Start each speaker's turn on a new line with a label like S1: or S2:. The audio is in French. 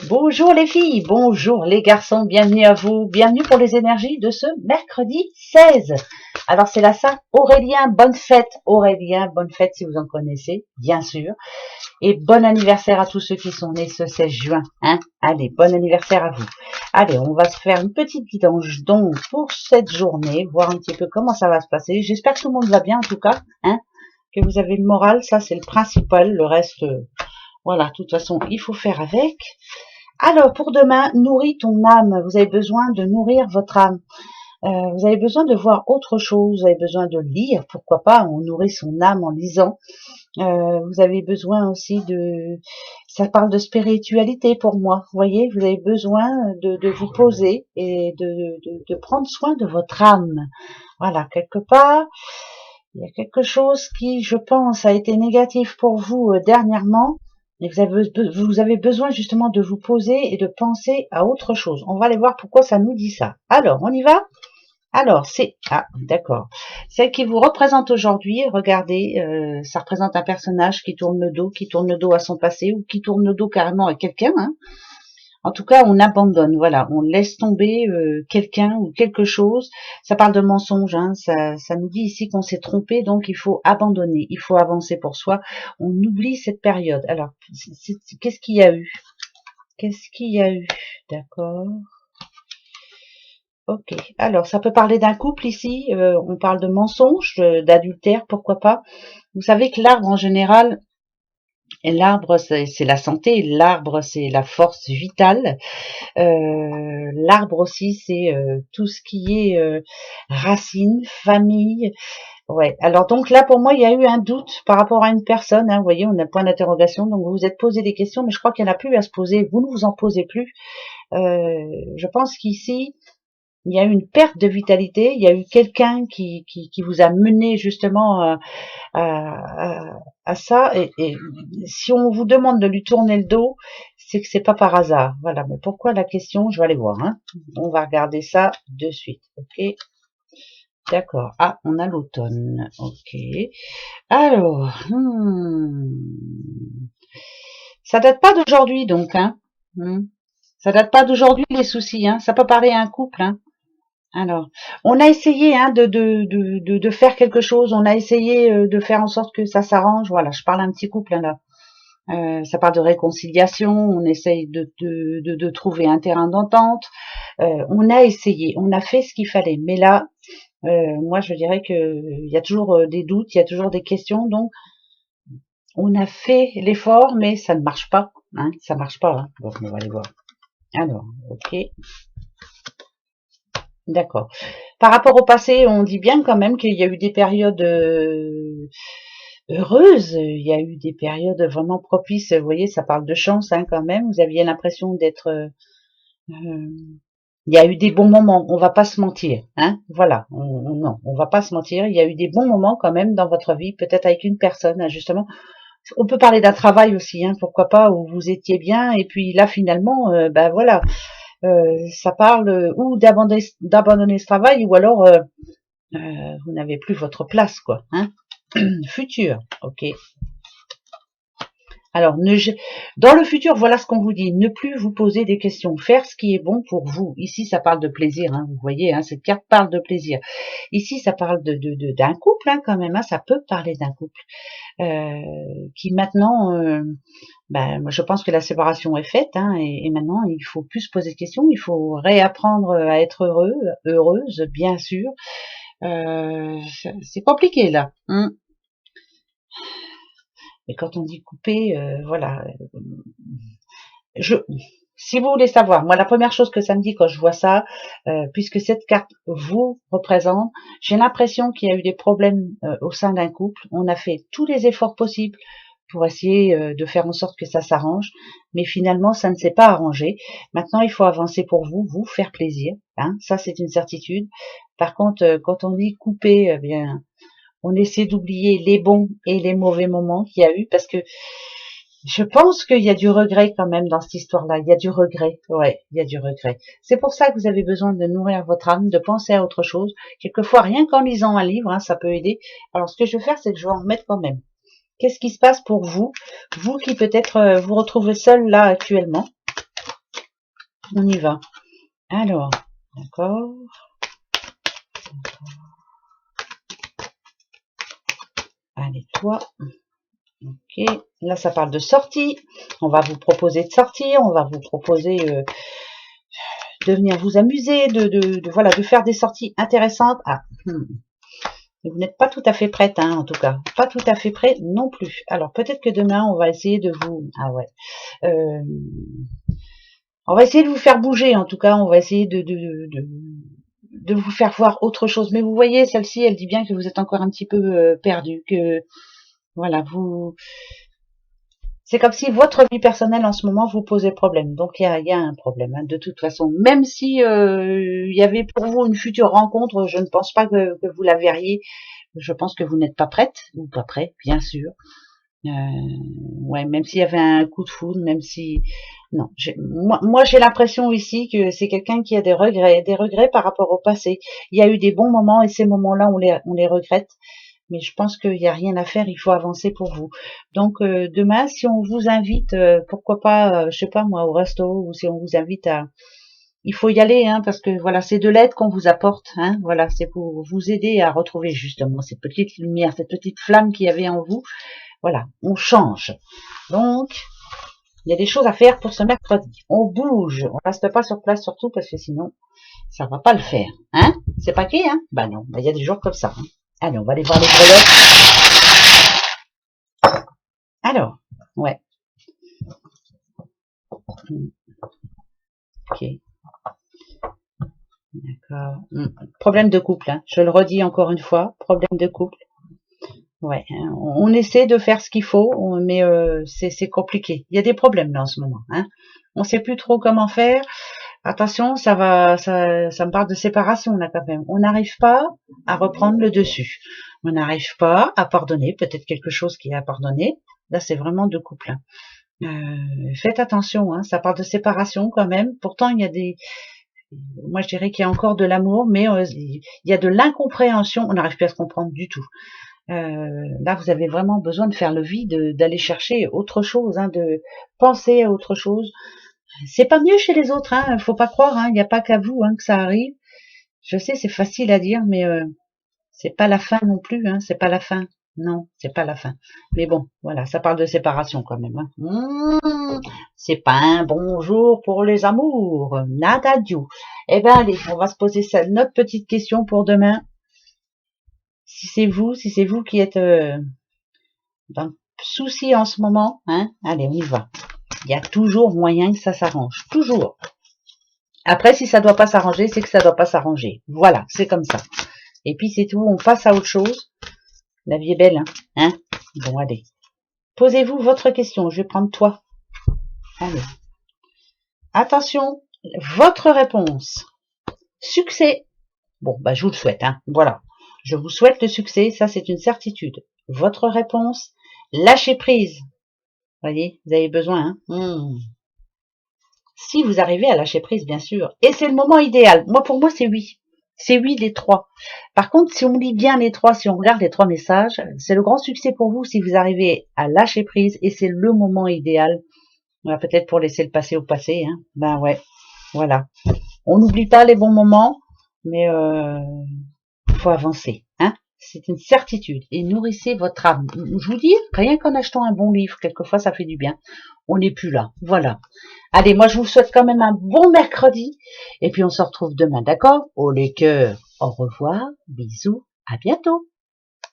S1: Bonjour les filles, bonjour les garçons, bienvenue à vous, bienvenue pour les énergies de ce mercredi 16. Alors c'est là ça, Aurélien, bonne fête si vous en connaissez, bien sûr. Et bon anniversaire à tous ceux qui sont nés ce 16 juin. Hein. Allez, bon anniversaire à vous. Allez, on va se faire une petite guidance donc pour cette journée, voir un petit peu comment ça va se passer. J'espère que tout le monde va bien en tout cas, hein, que vous avez le moral, ça c'est le principal, le reste, voilà, de toute façon, il faut faire avec. Alors, pour demain, nourris ton âme. Vous avez besoin de nourrir votre âme. Vous avez besoin de voir autre chose. Vous avez besoin de lire. Pourquoi pas, on nourrit son âme en lisant. Vous avez besoin aussi de... Ça parle de spiritualité pour moi. Vous voyez, vous avez besoin de vous poser et de prendre soin de votre âme. Voilà, quelque part, il y a quelque chose qui, je pense, a été négatif pour vous dernièrement. Et vous avez besoin justement de vous poser et de penser à autre chose. On va aller voir pourquoi ça nous dit ça. Alors, on y va? Alors, c'est... Ah, d'accord. Celle qui vous représente aujourd'hui, regardez, ça représente un personnage qui tourne le dos à son passé ou qui tourne le dos carrément à quelqu'un. Hein. En tout cas, on abandonne, voilà, on laisse tomber quelqu'un ou quelque chose. Ça parle de mensonge, hein, ça nous dit ici qu'on s'est trompé, donc il faut abandonner, il faut avancer pour soi. On oublie cette période. Alors, qu'est-ce qu'il y a eu? Qu'est-ce qu'il y a eu? D'accord. Ok. Alors, ça peut parler d'un couple ici. On parle de mensonge, d'adultère, pourquoi pas. Vous savez que l'arbre en général, l'arbre c'est la santé, l'arbre c'est la force vitale. L'arbre aussi, c'est tout ce qui est racines, famille. Ouais. Alors donc là, pour moi, il y a eu un doute par rapport à une personne. Hein, vous voyez, on a point d'interrogation. Donc vous vous êtes posé des questions, mais je crois qu'il n'y en a plus à se poser. Vous ne vous en posez plus. Je pense qu'ici, il y a eu une perte de vitalité. Il y a eu quelqu'un qui vous a mené justement à ça. Et si on vous demande de lui tourner le dos, c'est que c'est pas par hasard. Voilà. Mais pourquoi la question? Je vais aller voir. Hein. On va regarder ça de suite. Ok. D'accord. Ah, on a l'automne. Ok. Alors, ça date pas d'aujourd'hui donc. Hein. Ça date pas d'aujourd'hui les soucis. Hein. Ça peut parler à un couple. Hein. Alors, on a essayé hein, de faire quelque chose, on a essayé de faire en sorte que ça s'arrange. Voilà, je parle à un petit couple hein, là. Ça parle de réconciliation, on essaye de trouver un terrain d'entente. On a essayé, on a fait ce qu'il fallait. Mais là, moi je dirais que il y a toujours des doutes, il y a toujours des questions. Donc, on a fait l'effort, mais ça ne marche pas. Hein, ça marche pas. Hein. Bon, on va aller voir. Alors, ok. D'accord. Par rapport au passé, on dit bien quand même qu'il y a eu des périodes heureuses, il y a eu des périodes vraiment propices. Vous voyez, ça parle de chance hein, quand même. Vous aviez l'impression d'être... il y a eu des bons moments, on va pas se mentir. Hein, voilà, non, on va pas se mentir. Il y a eu des bons moments quand même dans votre vie, peut-être avec une personne, hein, justement. On peut parler d'un travail aussi, hein, pourquoi pas, où vous étiez bien, et puis là finalement, ben voilà, ça parle ou d'abandonner ce travail, ou alors vous n'avez plus votre place, quoi. Hein. Futur, ok. Alors, dans le futur, voilà ce qu'on vous dit. Ne plus vous poser des questions. Faire ce qui est bon pour vous. Ici, ça parle de plaisir. Hein, vous voyez, hein, cette carte parle de plaisir. Ici, ça parle d'un couple hein, quand même. Hein, ça peut parler d'un couple qui maintenant... ben, moi, je pense que la séparation est faite hein, et maintenant, il faut plus se poser de questions. Il faut réapprendre à être heureuse, bien sûr. C'est compliqué là. Hein. Mais quand on dit couper, voilà. Si vous voulez savoir, moi la première chose que ça me dit quand je vois ça, puisque cette carte vous représente, j'ai l'impression qu'il y a eu des problèmes au sein d'un couple. On a fait tous les efforts possibles pour essayer de faire en sorte que ça s'arrange, mais finalement ça ne s'est pas arrangé. Maintenant il faut avancer pour vous, vous faire plaisir. Hein, ça c'est une certitude. Par contre, quand on dit couper, eh bien on essaie d'oublier les bons et les mauvais moments qu'il y a eu parce que je pense qu'il y a du regret quand même dans cette histoire-là. Il y a du regret. Ouais, il y a du regret. C'est pour ça que vous avez besoin de nourrir votre âme, de penser à autre chose. Quelquefois, rien qu'en lisant un livre, hein, ça peut aider. Alors, ce que je vais faire, c'est que je vais en remettre quand même. Qu'est-ce qui se passe pour vous? Vous qui peut-être vous retrouvez seul là actuellement. On y va. Alors, d'accord. Allez, toi. Ok. Là, ça parle de sortie. On va vous proposer de sortir. On va vous proposer de venir vous amuser, voilà, de faire des sorties intéressantes. Ah, vous n'êtes pas tout à fait prête, hein, en tout cas. Pas tout à fait prêt non plus. Alors, peut-être que demain, on va essayer de vous... Ah ouais. On va essayer de vous faire bouger, en tout cas. On va essayer de vous faire voir autre chose. Mais vous voyez, celle-ci, elle dit bien que vous êtes encore un petit peu perdu. Que, voilà, vous... C'est comme si votre vie personnelle en ce moment vous posait problème. Donc il y a un problème, hein, de toute façon. Même si il y avait pour vous une future rencontre, je ne pense pas que vous la verriez. Je pense que vous n'êtes pas prête ou pas prêt, bien sûr. Ouais, même s'il y avait un coup de foudre, même si non, moi j'ai l'impression ici que c'est quelqu'un qui a des regrets par rapport au passé. Il y a eu des bons moments et ces moments-là on les regrette. Mais je pense qu'il n'y a rien à faire, il faut avancer pour vous. Donc demain, si on vous invite, pourquoi pas, je sais pas moi, au resto, ou si on vous invite à... Il faut y aller, hein, parce que voilà, c'est de l'aide qu'on vous apporte, hein, voilà, c'est pour vous aider à retrouver justement cette petite lumière, cette petite flamme qu'il y avait en vous. Voilà, on change. Donc, il y a des choses à faire pour ce mercredi. On bouge, on reste pas sur place surtout, parce que sinon, ça va pas le faire, hein. C'est pas qui, hein. Bah non, il y a des jours comme ça, hein. Allez, on va aller voir les breloques. Alors, ouais. Ok. D'accord. Problème de couple, hein. Je le redis encore une fois, problème de couple. Ouais, hein. On essaie de faire ce qu'il faut, mais c'est compliqué. Il y a des problèmes là en ce moment, hein. On sait plus trop comment faire. Attention, ça me parle de séparation là quand même. On n'arrive pas à reprendre le dessus. On n'arrive pas à pardonner, peut-être quelque chose qui est à pardonner. Là, c'est vraiment de couple, hein. Faites attention, hein, ça parle de séparation quand même. Pourtant, il y a des... Moi, je dirais qu'il y a encore de l'amour, mais il y a de l'incompréhension. On n'arrive plus à se comprendre du tout. Là, vous avez vraiment besoin de faire le vide, d'aller chercher autre chose, hein, de penser à autre chose. C'est pas mieux chez les autres, hein, faut pas croire, hein, il n'y a pas qu'à vous, hein, que ça arrive. Je sais, c'est facile à dire, mais c'est pas la fin non plus, hein, c'est pas la fin. Non, c'est pas la fin. Mais bon, voilà, ça parle de séparation quand même, hein. C'est pas un bonjour pour les amours, nada du. Eh ben allez, on va se poser ça, notre petite question pour demain. Si c'est vous qui êtes dans le souci en ce moment, hein, allez, on y va. Il y a toujours moyen que ça s'arrange, toujours. Après, si ça doit pas s'arranger, c'est que ça doit pas s'arranger. Voilà, c'est comme ça. Et puis c'est tout, on passe à autre chose. La vie est belle, hein. Bon, allez. Posez-vous votre question, je vais prendre toi. Allez. Attention, votre réponse. Succès. Bon, bah je vous le souhaite, hein. Voilà. Je vous souhaite le succès, ça c'est une certitude. Votre réponse, lâchez prise. Voyez, vous avez besoin, hein. Si vous arrivez à lâcher prise, bien sûr. Et c'est le moment idéal. Moi, pour moi, c'est oui. C'est oui les trois. Par contre, si on lit bien les trois, si on regarde les trois messages, c'est le grand succès pour vous si vous arrivez à lâcher prise et c'est le moment idéal. Voilà, peut-être pour laisser le passé au passé, hein. Ben ouais, voilà. On n'oublie pas les bons moments, mais faut avancer, hein. C'est une certitude. Et nourrissez votre âme. Je vous dis, rien qu'en achetant un bon livre, quelquefois ça fait du bien. On n'est plus là. Voilà. Allez, moi je vous souhaite quand même un bon mercredi. Et puis on se retrouve demain, d'accord? Oh les cœurs, au revoir, bisous, à bientôt.